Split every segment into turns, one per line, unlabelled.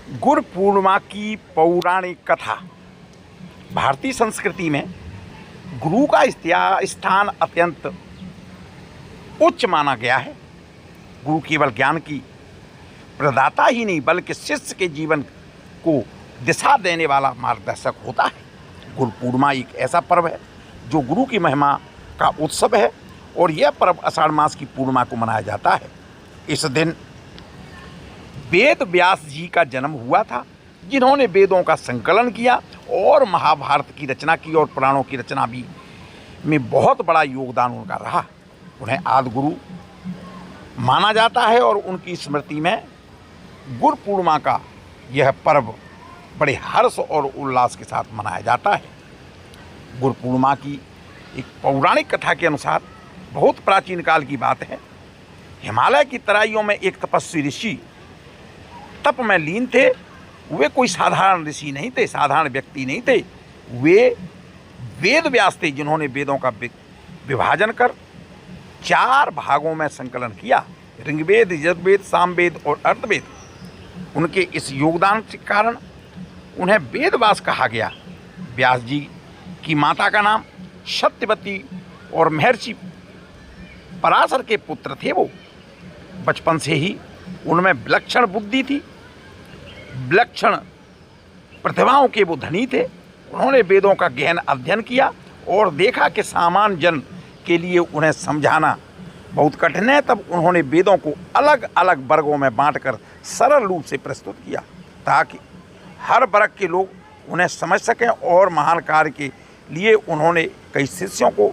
गुरु पूर्णिमा की पौराणिक कथा। भारतीय संस्कृति में गुरु का स्थान अत्यंत उच्च माना गया है। गुरु केवल ज्ञान की प्रदाता ही नहीं बल्कि शिष्य के जीवन को दिशा देने वाला मार्गदर्शक होता है। गुरु पूर्णिमा एक ऐसा पर्व है जो गुरु की महिमा का उत्सव है और यह पर्व आषाढ़ मास की पूर्णिमा को मनाया जाता है। इस दिन वेद व्यास जी का जन्म हुआ था, जिन्होंने वेदों का संकलन किया और महाभारत की रचना की और पुराणों की रचना भी में बहुत बड़ा योगदान उनका रहा। उन्हें आदि गुरु माना जाता है और उनकी स्मृति में गुरु पूर्णिमा का यह पर्व बड़े हर्ष और उल्लास के साथ मनाया जाता है। गुरु पूर्णिमा की एक पौराणिक कथा के अनुसार बहुत प्राचीन काल की बात है। हिमालय की तराइयों में एक तपस्वी ऋषि तप में लीन थे। वे कोई साधारण ऋषि नहीं थे, साधारण व्यक्ति नहीं थे। वे वेद व्यास थे, जिन्होंने वेदों का विभाजन कर 4 भागों में संकलन किया: ऋग्वेद, यजुर्वेद, सामवेद और अर्थवेद। उनके इस योगदान के कारण उन्हें वेदव्यास कहा गया। व्यास जी की माता का नाम सत्यवती और महर्षि पराशर के पुत्र थे। वो बचपन से ही उनमें विलक्षण बुद्धि थी, विलक्षण प्रतिभाओं के वो धनी थे। उन्होंने वेदों का गहन अध्ययन किया और देखा कि सामान्य जन के लिए उन्हें समझाना बहुत कठिन है। तब उन्होंने वेदों को अलग अलग वर्गों में बांटकर सरल रूप से प्रस्तुत किया ताकि हर वर्ग के लोग उन्हें समझ सकें। और महान कार्य के लिए उन्होंने कई शिष्यों को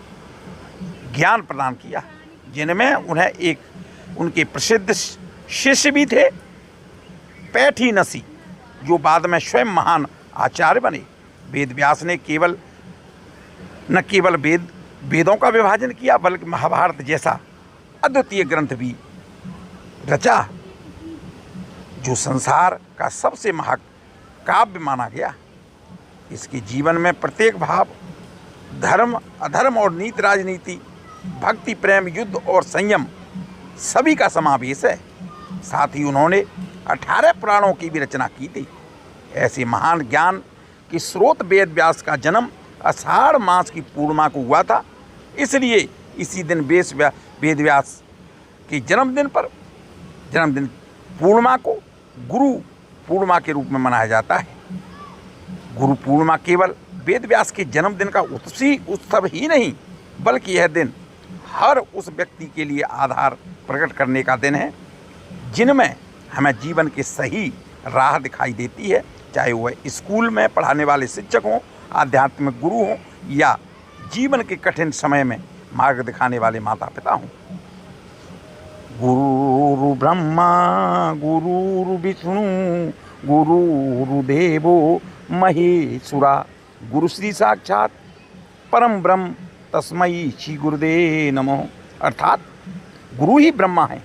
ज्ञान प्रदान किया, जिनमें उन्हें एक उनके प्रसिद्ध शिष्य भी थे, पैठीनसी, जो बाद में स्वयं महान आचार्य बने। वेद व्यास ने न केवल वेदों का विभाजन किया बल्कि महाभारत जैसा अद्वितीय ग्रंथ भी रचा, जो संसार का सबसे महाकाव्य माना गया। इसके जीवन में प्रत्येक भाव धर्म, अधर्म और नीति, राजनीति, भक्ति, प्रेम, युद्ध और संयम सभी का समावेश है। साथ ही उन्होंने 18 पुराणों की भी रचना की थी। ऐसे महान ज्ञान के स्रोत वेद व्यास का जन्म आषाढ़ मास की पूर्णिमा को हुआ था। इसलिए इसी दिन वेद व्यास के जन्मदिन पूर्णिमा को गुरु पूर्णिमा के रूप में मनाया जाता है। गुरु पूर्णिमा केवल वेद व्यास के जन्मदिन का उत्सव ही नहीं बल्कि यह दिन हर उस व्यक्ति के लिए आधार प्रकट करने का दिन है, जिनमें हमें जीवन की सही राह दिखाई देती है, चाहे वह स्कूल में पढ़ाने वाले शिक्षक हों, आध्यात्मिक गुरु हों या जीवन के कठिन समय में मार्ग दिखाने वाले माता पिता हों। गुरु ब्रह्मा गुरु विष्णु गुरु देवो महेश्वरा, गुरु श्री साक्षात परम ब्रह्म तस्मै श्री गुरुदेव नमः। अर्थात गुरु ही ब्रह्मा हैं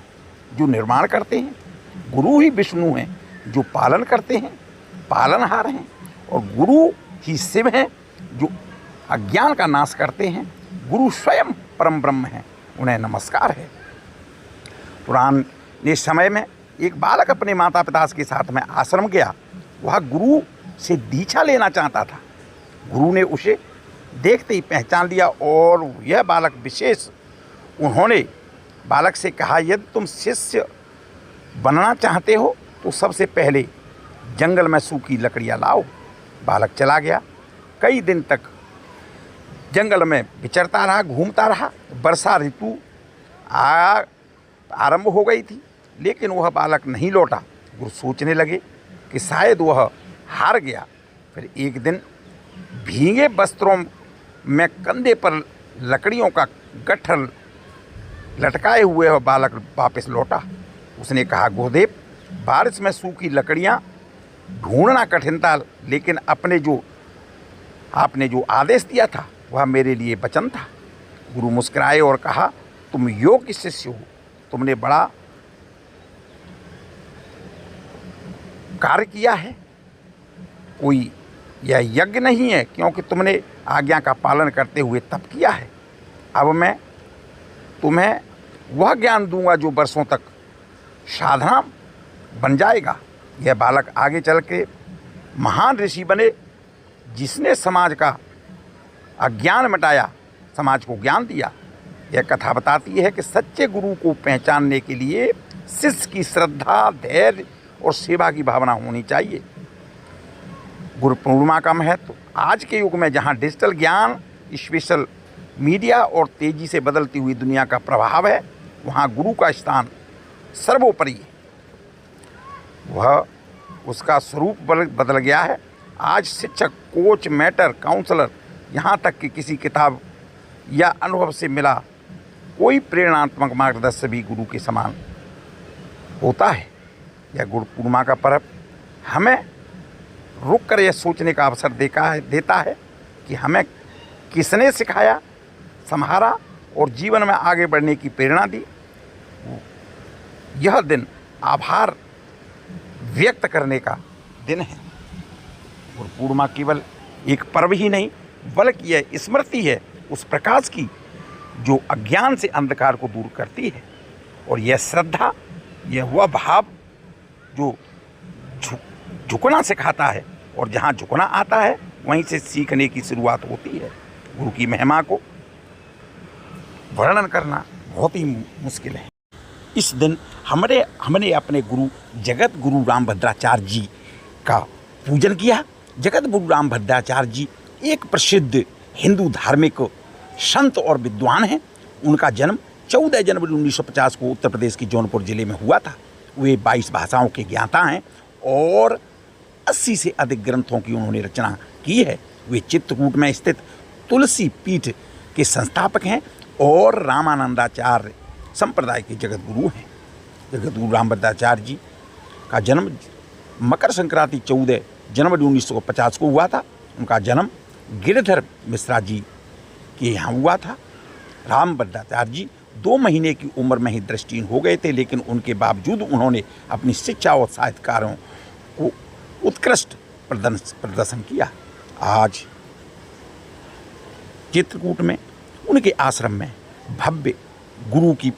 जो निर्माण करते हैं, गुरु ही विष्णु हैं जो पालन करते हैं, पालनहार हैं, और गुरु ही शिव हैं जो अज्ञान का नाश करते हैं। गुरु स्वयं परम ब्रह्म हैं, उन्हें नमस्कार है। पुराने समय में एक बालक अपने माता पिता के साथ में आश्रम गया। वह गुरु से दीक्षा लेना चाहता था। गुरु ने उसे देखते ही पहचान लिया और यह बालक विशेष उन्होंने बालक से कहा, यदि तुम शिष्य बनना चाहते हो तो सबसे पहले जंगल में सूखी लकड़ियाँ लाओ। बालक चला गया। कई दिन तक जंगल में विचरता रहा, घूमता रहा। वर्षा ऋतु आरंभ हो गई थी, लेकिन वह बालक नहीं लौटा। गुरु सोचने लगे कि शायद वह हार गया। फिर एक दिन भीगे वस्त्रों में कंधे पर लकड़ियों का गट्ठर लटकाए हुए वह बालक वापस लौटा। उसने कहा, गुरुदेव, बारिश में सूखी लकड़ियाँ ढूंढना कठिन था, लेकिन आपने जो आदेश दिया था वह मेरे लिए वचन था। गुरु मुस्कुराए और कहा, तुम योग्य शिष्य हो, तुमने बड़ा कार्य किया है। कोई यह यज्ञ नहीं है, क्योंकि तुमने आज्ञा का पालन करते हुए तप किया है। अब मैं तुम्हें वह ज्ञान दूंगा जो वर्षों तक साधना बन जाएगा। यह बालक आगे चल के महान ऋषि बने, जिसने समाज का अज्ञान मिटाया, समाज को ज्ञान दिया। यह कथा बताती है कि सच्चे गुरु को पहचानने के लिए शिष्य की श्रद्धा, धैर्य और सेवा की भावना होनी चाहिए। गुरु पूर्णिमा का महत्व आज के युग में, जहाँ डिजिटल ज्ञान, स्पेशल मीडिया और तेजी से बदलती हुई दुनिया का प्रभाव है, वहाँ गुरु का स्थान सर्वोपरि है। वह उसका स्वरूप बदल गया है। आज शिक्षक, कोच, मेंटर, काउंसलर, यहाँ तक कि किसी किताब या अनुभव से मिला कोई प्रेरणात्मक मार्गदर्शन भी गुरु के समान होता है। यह गुरु पूर्णिमा का पर्व हमें रुक कर यह सोचने का अवसर देता है कि हमें किसने सिखाया, संभाला और जीवन में आगे बढ़ने की प्रेरणा दी। यह दिन आभार व्यक्त करने का दिन है। गुरु पूर्णिमा केवल एक पर्व ही नहीं, बल्कि यह स्मृति है उस प्रकाश की जो अज्ञान से अंधकार को दूर करती है। और यह श्रद्धा, यह वह भाव जो झुकना सिखाता है, और जहाँ झुकना आता है वहीं से सीखने की शुरुआत होती है। गुरु की महिमा को वर्णन करना बहुत ही मुश्किल है। इस दिन हमने अपने गुरु जगत गुरु रामभद्राचार्य जी का पूजन किया। जगत गुरु रामभद्राचार्य जी एक प्रसिद्ध हिंदू धार्मिक संत और विद्वान हैं। उनका जन्म 14 जनवरी 1950 को उत्तर प्रदेश के जौनपुर जिले में हुआ था। वे 22 भाषाओं के ज्ञाता हैं और 80 से अधिक ग्रंथों की उन्होंने रचना की है। वे चित्रकूट में स्थित तुलसी पीठ के संस्थापक हैं और रामानंदाचार्य संप्रदाय के जगत गुरु हैं। जगत गुरु रामभद्राचार्य जी का जन्म मकर संक्रांति 14 जनवरी 1950 को हुआ था। उनका जन्म गिरधर मिश्रा जी के यहाँ हुआ था। रामभद्राचार्य जी 2 महीने की उम्र में ही दृष्टिहीन हो गए थे, लेकिन उनके बावजूद उन्होंने अपनी शिक्षा और साहित्य कार्यों को उत्कृष्ट प्रदर्शन किया। आज चित्रकूट में उनके आश्रम में भव्य गुरु की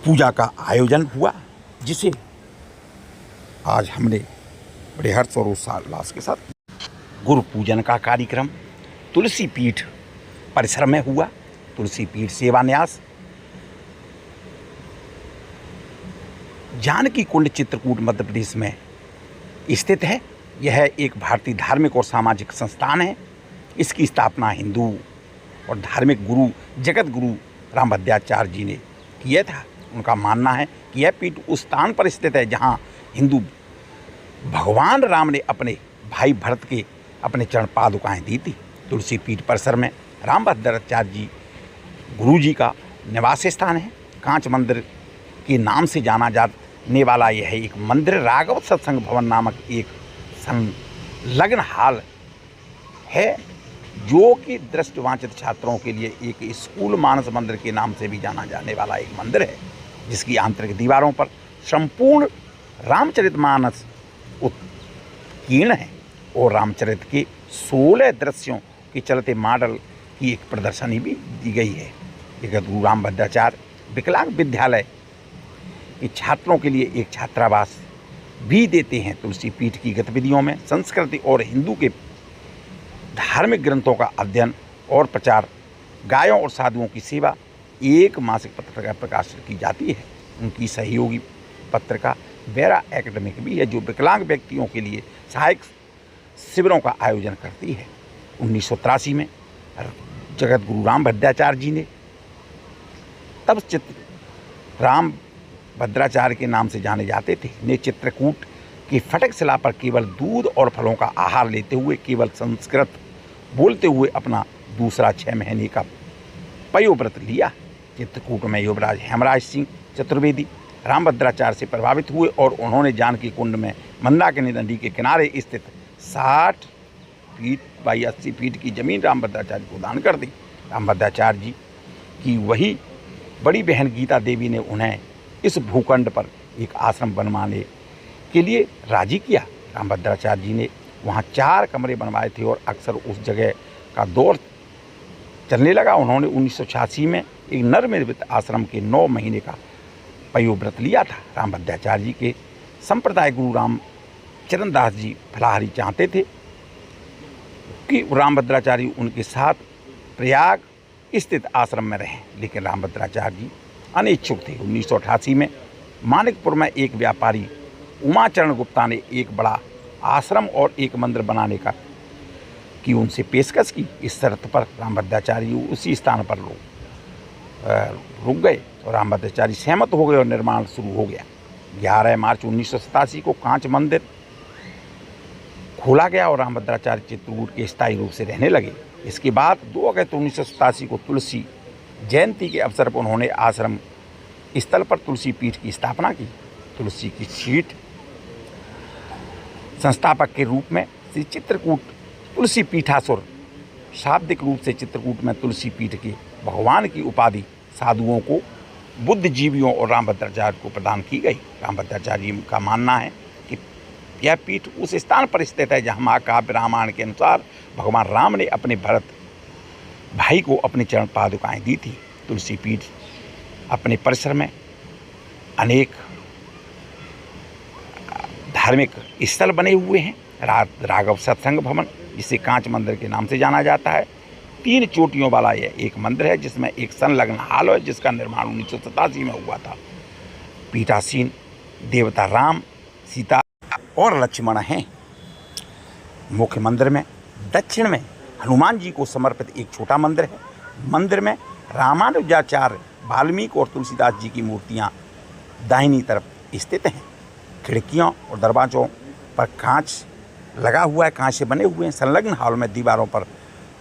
पूजा का आयोजन हुआ, जिसे आज हमने बड़े हर्ष और उल्लास के साथ गुरु पूजन का कार्यक्रम तुलसी पीठ परिसर में हुआ। तुलसी पीठ सेवान्यास जानकी कुंड चित्रकूट मध्य प्रदेश में स्थित है। यह एक भारतीय धार्मिक और सामाजिक संस्थान है। इसकी स्थापना हिंदू और धार्मिक गुरु जगत गुरु रामभद्राचार्य जी ने किया था। उनका मानना है कि यह पीठ उस स्थान पर स्थित है जहाँ हिंदू भगवान राम ने अपने भाई भरत के अपने चरण पादुकाएँ दी थी। तुलसी पीठ परिसर में रामभद्राचार्य जी गुरु जी का निवास स्थान है। कांच मंदिर के नाम से जाना जाने वाला यह एक मंदिर राघव सत्संग भवन नामक एक संलग्न हाल है, जो कि दृष्टिवांचित छात्रों के लिए एक स्कूल मानस मंदिर के नाम से भी जाना जाने वाला एक मंदिर है, जिसकी आंतरिक दीवारों पर संपूर्ण रामचरितमानस उत्कीर्ण है और रामचरित के 16 दृश्यों के चलते मॉडल की एक प्रदर्शनी भी दी गई है। जगत गुरु रामभद्राचार्य विकलांग विद्यालय के छात्रों के लिए एक छात्रावास भी देते हैं। तुलसी पीठ की गतिविधियों में संस्कृति और हिंदू के धार्मिक ग्रंथों का अध्ययन और प्रचार, गायों और साधुओं की सेवा, एक मासिक पत्र का प्रकाशन की जाती है। उनकी सहयोगी पत्रिका वेरा एकेडमिक भी है, जो विकलांग व्यक्तियों के लिए सहायक शिविरों का आयोजन करती है। 1983 में जगत गुरु रामभद्राचार्य जी ने, तब रामभद्राचार्य के नाम से जाने जाते थे, ने चित्रकूट की फटक शिला पर केवल दूध और फलों का आहार लेते हुए, केवल संस्कृत बोलते हुए अपना दूसरा 6 महीने का पयोव्रत लिया। चित्रकूट में युवराज हेमराज सिंह चतुर्वेदी रामभद्राचार्य से प्रभावित हुए और उन्होंने जानकी कुंड में मंदाकिनी नदी के किनारे स्थित 60 फीट बाई 80 फीट की जमीन रामभद्राचार्य को दान कर दी। रामभद्राचार्य जी की वही बड़ी बहन गीता देवी ने उन्हें इस भूखंड पर एक आश्रम बनवाने के लिए राजी किया। रामभद्राचार्य जी ने वहाँ 4 कमरे बनवाए थे और अक्सर उस जगह का दौर चलने लगा। उन्होंने 1986 में एक नवनिर्मित आश्रम के 9 महीने का पयोव्रत लिया था। रामभद्राचार्य जी के संप्रदाय गुरु रामचरण दास जी फलाहारी चाहते थे कि रामभद्राचार्य उनके साथ प्रयाग स्थित आश्रम में रहें, लेकिन रामभद्राचार्य जी अनिच्छुक थे। 1988 में मानिकपुर में एक व्यापारी उमाचरण गुप्ता ने एक बड़ा आश्रम और एक मंदिर बनाने की उनसे पेशकश की। इस शर्त पर रामभद्राचार्य उसी स्थान पर रुक गए और रामभद्राचार्य सहमत हो गए और निर्माण शुरू हो गया। 11 मार्च 1987 को कांच मंदिर खोला गया और रामभद्राचार्य चित्रकूट के स्थायी रूप से रहने लगे। इसके बाद 2 अगस्त 1987 को तुलसी जयंती के अवसर पर उन्होंने आश्रम स्थल पर तुलसी पीठ की स्थापना की। तुलसी की सीट संस्थापक के रूप में श्री चित्रकूट तुलसी पीठासुर, शाब्दिक रूप से चित्रकूट में तुलसी पीठ के भगवान की उपाधि साधुओं को, बुद्धिजीवियों और रामभद्राचार्य को प्रदान की गई। रामभद्राचार्य का मानना है कि यह पीठ उस स्थान पर स्थित है जहाँ महाकाव्य रामायण के अनुसार भगवान राम ने अपने भरत भाई को अपने चरण पादुकाएं दी थी। तुलसी पीठ अपने परिसर में अनेक धार्मिक स्थल बने हुए हैं। राघव सत्संग भवन, जिसे कांच मंदिर के नाम से जाना जाता है, 3 चोटियों वाला यह एक मंदिर है जिसमें एक संलग्न हाल है जिसका निर्माण 1987 में हुआ था। पीठासीन देवता राम, सीता और लक्ष्मण हैं। मुख्य मंदिर में दक्षिण में हनुमान जी को समर्पित एक छोटा मंदिर है। मंदिर में रामानुजाचार्य, वाल्मीकि और तुलसीदास जी की मूर्तियां दाहिनी तरफ स्थित हैं। खिड़कियों और दरवाजों पर कांच लगा हुआ है, कांच से बने हुए हैं। संलग्न हॉल में दीवारों पर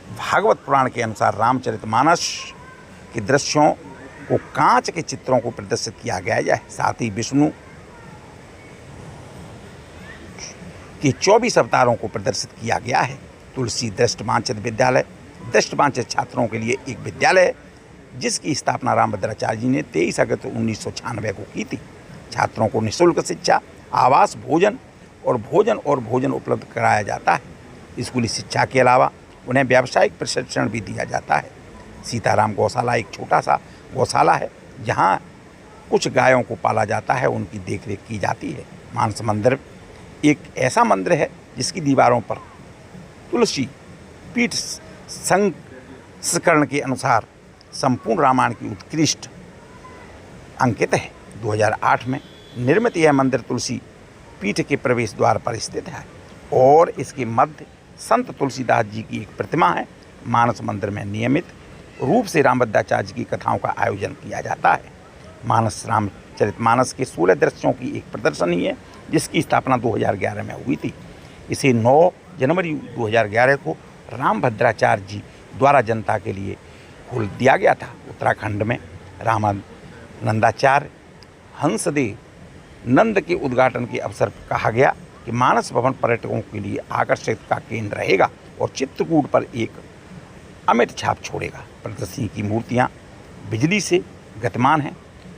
भागवत पुराण के अनुसार रामचरितमानस के दृश्यों को कांच के चित्रों को प्रदर्शित किया गया है। साथ ही विष्णु के 24 अवतारों को प्रदर्शित किया गया है। तुलसी दृष्टवांछित विद्यालय दृष्टवांछित छात्रों के लिए एक विद्यालय है जिसकी स्थापना रामभद्राचार्य जी ने 23 अगस्त 1996 को की थी। छात्रों को निःशुल्क शिक्षा, आवास, भोजन उपलब्ध कराया जाता है। स्कूली शिक्षा के अलावा उन्हें व्यावसायिक प्रशिक्षण भी दिया जाता है। सीताराम गौशाला एक छोटा सा गौशाला है जहां कुछ गायों को पाला जाता है, उनकी देखरेख की जाती है। मानस मंदिर एक ऐसा मंदिर है जिसकी दीवारों पर तुलसी पीठ संस्करण के अनुसार संपूर्ण रामायण की उत्कृष्ट अंकित है। 2008 में निर्मित यह मंदिर तुलसी पीठ के प्रवेश द्वार पर स्थित है और इसके मध्य संत तुलसीदास जी की एक प्रतिमा है। मानस मंदिर में नियमित रूप से रामभद्राचार्य की कथाओं का आयोजन किया जाता है। मानस रामचरितमानस के 16 दृश्यों की एक प्रदर्शनी है जिसकी स्थापना 2011 में हुई थी। इसे 9 जनवरी 2011 को रामभद्राचार्य जी द्वारा जनता के लिए खोल दिया गया था। उत्तराखंड में रामानंदाचार्य हंसदेव नंद के उद्घाटन के अवसर पर कहा गया कि मानस भवन पर्यटकों के लिए आकर्षित का केंद्र रहेगा और चित्रकूट पर एक अमिट छाप छोड़ेगा। प्रदर्शनी की मूर्तियां बिजली से गतिमान हैं।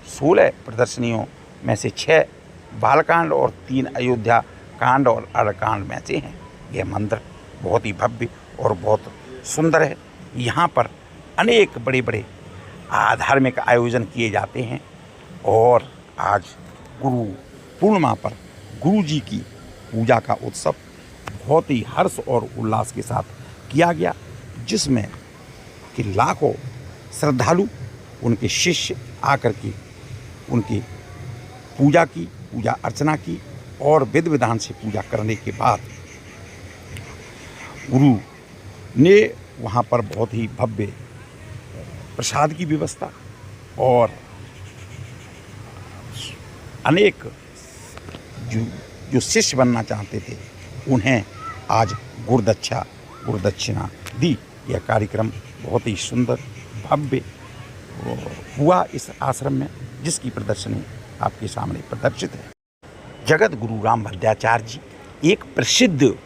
16 प्रदर्शनियों में से 6 बालकांड और 3 अयोध्या कांड और अरकांड में से हैं। यह मंदिर बहुत ही भव्य और बहुत सुंदर है। यहाँ पर अनेक बड़े बड़े धार्मिक आयोजन किए जाते हैं और आज गुरु पूर्णिमा पर गुरु जी की पूजा का उत्सव बहुत ही हर्ष और उल्लास के साथ किया गया, जिसमें कि लाखों श्रद्धालु उनके शिष्य आकर के उनकी पूजा अर्चना की और विधि विधान से पूजा करने के बाद गुरु ने वहाँ पर बहुत ही भव्य प्रसाद की व्यवस्था और अनेक जो शिष्य बनना चाहते थे उन्हें आज गुरुदक्षिणा दी। यह कार्यक्रम बहुत ही सुंदर भव्य हुआ इस आश्रम में, जिसकी प्रदर्शनी आपके सामने प्रदर्शित है। जगत गुरु रामभद्राचार्य जी एक प्रसिद्ध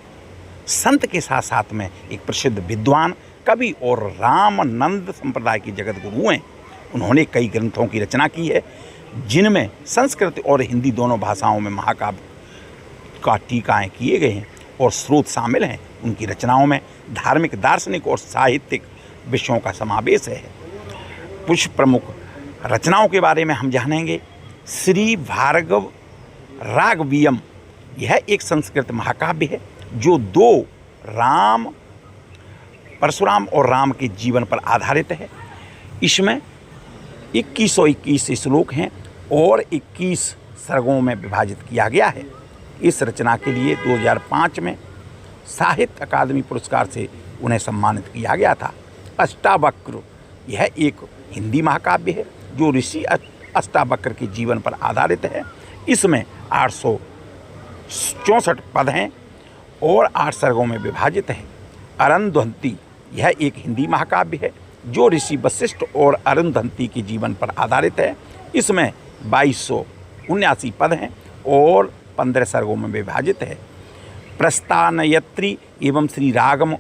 संत के साथ साथ में एक प्रसिद्ध विद्वान, कवि और रामानंद संप्रदाय के जगत गुरु हैं। उन्होंने कई ग्रंथों की रचना की है जिनमें संस्कृत और हिंदी दोनों भाषाओं में महाकाव्य का टीकाएँ किए गए हैं और स्रोत शामिल हैं। उनकी रचनाओं में धार्मिक, दार्शनिक और साहित्यिक विषयों का समावेश है। कुछ प्रमुख रचनाओं के बारे में हम जानेंगे। श्री भार्गव राघवियम यह एक संस्कृत महाकाव्य है जो दो राम परशुराम और राम के जीवन पर आधारित है। इसमें 2121 श्लोक हैं और 21 सर्गों में विभाजित किया गया है। इस रचना के लिए 2005 में साहित्य अकादमी पुरस्कार से उन्हें सम्मानित किया गया था। अष्टावक्र यह एक हिंदी महाकाव्य है जो ऋषि अष्टावक्र के जीवन पर आधारित है। इसमें 864 पद हैं और 8 सर्गों में विभाजित है। अरुंधति यह एक हिंदी महाकाव्य है जो ऋषि वशिष्ठ और अरुंधति के जीवन पर आधारित है। इसमें 2279 पद हैं और 15 सर्गों में विभाजित है। प्रस्थानयत्री एवं श्री रागम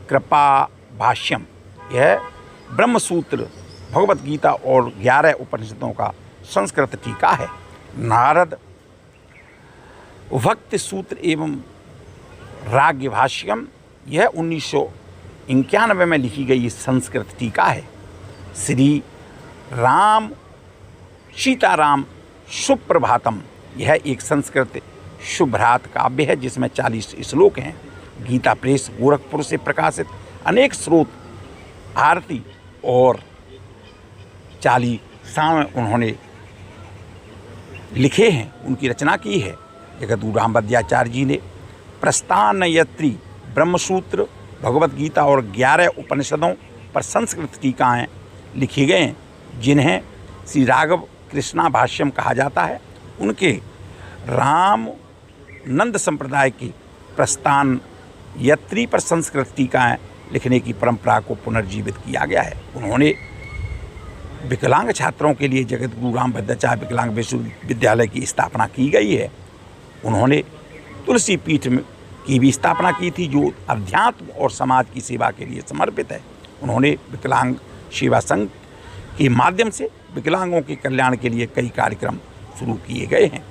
कृपा भाष्यम यह ब्रह्मसूत्र भगवत गीता और 11 उपनिषदों का संस्कृत टीका है। नारद भक्ति सूत्र एवं राग भाष्यम यह 1991 में लिखी गई संस्कृत टीका है। श्री राम सीताराम सुप्रभातम यह एक संस्कृत शुभरात काव्य है जिसमें 40 श्लोक हैं। गीता प्रेस गोरखपुर से प्रकाशित अनेक स्रोत आरती और 40 उन्होंने लिखे हैं, उनकी रचना की है। जगद्गुरु रामभद्राचार्य जी ने प्रस्थानयत्री ब्रह्मसूत्र भगवत गीता और 11 उपनिषदों पर संस्कृत टीकाएँ लिखी गए हैं जिन्हें श्री राघव कृष्णा भाष्यम कहा जाता है। उनके राम नंद संप्रदाय की प्रस्थान यत्री पर संस्कृत टीकाएँ लिखने की परंपरा को पुनर्जीवित किया गया है। उन्होंने विकलांग छात्रों के लिए जगद्गुरु रामभद्राचार्य विकलांग विश्वविद्यालय की स्थापना की गई है। उन्होंने तुलसी पीठ की भी स्थापना की थी जो अध्यात्म और समाज की सेवा के लिए समर्पित है। उन्होंने विकलांग सेवा संघ के माध्यम से विकलांगों के कल्याण के लिए कई कार्यक्रम शुरू किए गए हैं।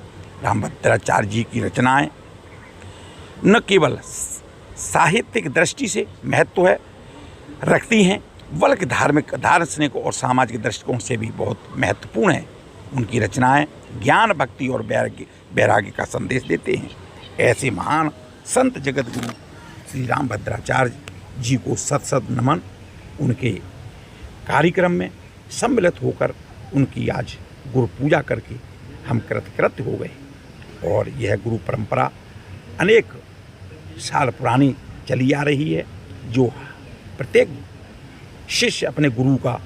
रामभद्राचार्य जी की रचनाएं न केवल साहित्यिक दृष्टि से महत्व रखती हैं बल्कि धार्मिक दार्शनिक और सामाजिक दृष्टिकोण से भी बहुत महत्वपूर्ण है। उनकी रचनाएं ज्ञान भक्ति और वैराग्य का संदेश देते हैं। ऐसे महान संत जगतगुरु श्री रामभद्राचार्य जी को सत सत नमन। उनके कार्यक्रम में सम्मिलित होकर उनकी आज गुरु पूजा करके हम कृतकृत्य हो गए और यह गुरु परंपरा अनेक साल पुरानी चली आ रही है जो प्रत्येक शिष्य अपने गुरु का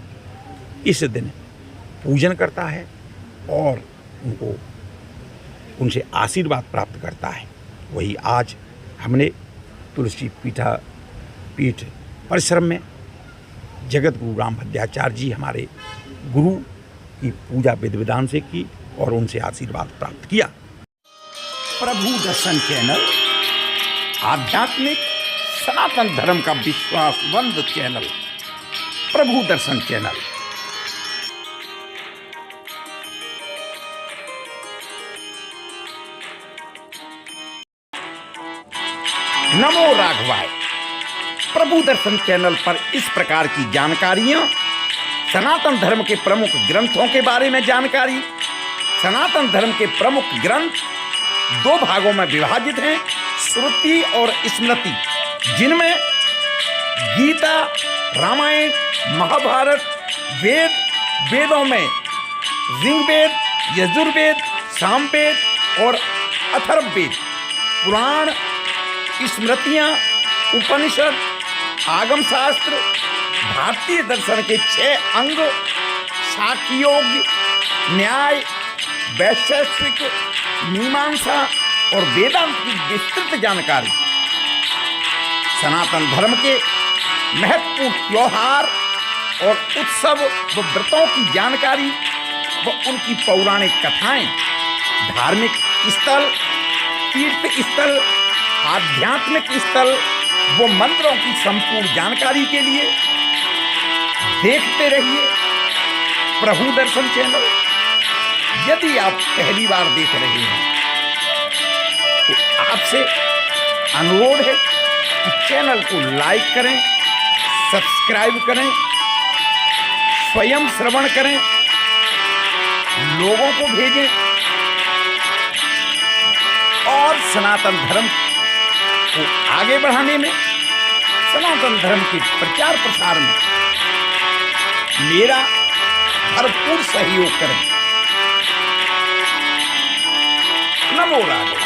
इस दिन पूजन करता है और उनसे आशीर्वाद प्राप्त करता है। वही आज हमने तुलसी पीठ परिसर में जगतगुरु रामभद्राचार्य जी हमारे गुरु की पूजा विधि विधान से की और उनसे आशीर्वाद प्राप्त किया। प्रभु दर्शन चैनल आध्यात्मिक सनातन धर्म का विश्वासवंत चैनल प्रभु दर्शन चैनल। नमो राघवाय। प्रभु दर्शन चैनल पर इस प्रकार की जानकारियां, सनातन धर्म के प्रमुख ग्रंथों के बारे में जानकारी। सनातन धर्म के प्रमुख ग्रंथ 2 भागों में विभाजित हैं, श्रुति और स्मृति, जिनमें गीता, रामायण, महाभारत, वेदों में ऋग्वेद, यजुर्वेद, सामवेद और अथर्ववेद, पुराण, स्मृतियाँ, उपनिषद, आगम शास्त्र, भारतीय दर्शन के 6 अंग, साक्ष्ययोग, न्याय, वैशेषिक, मीमांसा और वेदांत की विस्तृत जानकारी। सनातन धर्म के महत्वपूर्ण त्योहार और उत्सव व व्रतों की जानकारी व उनकी पौराणिक कथाएं, धार्मिक स्थल, तीर्थ स्थल, आध्यात्मिक स्थल व मंदिरों की संपूर्ण जानकारी के लिए देखते रहिए प्रभु दर्शन चैनल। यदि आप पहली बार देख रहे हैं तो आपसे अनुरोध है कि चैनल को लाइक करें, सब्सक्राइब करें, स्वयं श्रवण करें, लोगों को भेजें और सनातन धर्म को आगे बढ़ाने में, सनातन धर्म के प्रचार प्रसार में मेरा भरपूर सहयोग करें। नमो राधे।